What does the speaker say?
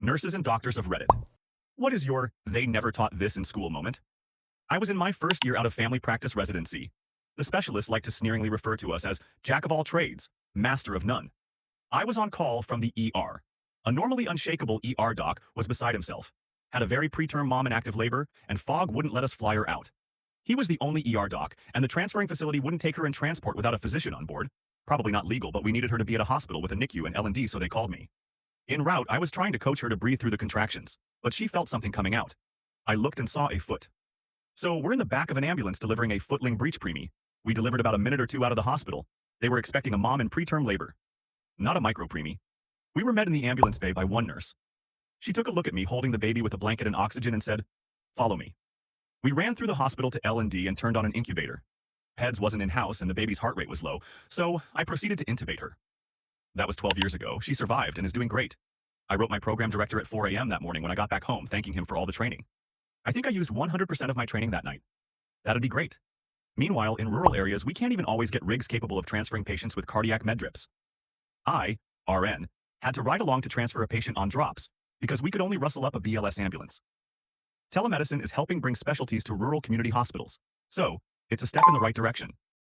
Nurses and doctors of Reddit. What is your "they never taught this in school" moment? I was in my first year out of family practice residency. The specialists like to sneeringly refer to us as jack of all trades, master of none. I was on call from the ER. A normally unshakable ER doc was beside himself, had a very preterm mom in active labor, and fog wouldn't let us fly her out. He was the only ER doc, and the transferring facility wouldn't take her in transport without a physician on board. Probably not legal, but we needed her to be at a hospital with a NICU and L&D, so they called me. En route, I was trying to coach her to breathe through the contractions, but she felt something coming out. I looked and saw a foot. So we're in the back of an ambulance delivering a footling breech preemie. We delivered about a minute or two out of the hospital. They were expecting a mom in preterm labor. Not a micro preemie. We were met in the ambulance bay by one nurse. She took a look at me holding the baby with a blanket and oxygen and said, "Follow me." We ran through the hospital to L&D and turned on an incubator. PEDS wasn't in-house and the baby's heart rate was low, so I proceeded to intubate her. That was 12 years ago. She survived and is doing great. I wrote my program director at 4 a.m. that morning when I got back home, thanking him for all the training. I think I used 100% of my training that night. That'd be great. Meanwhile, in rural areas, we can't even always get rigs capable of transferring patients with cardiac med drips. I, RN, had to ride along to transfer a patient on drops because we could only rustle up a BLS ambulance. Telemedicine is helping bring specialties to rural community hospitals, so it's a step in the right direction.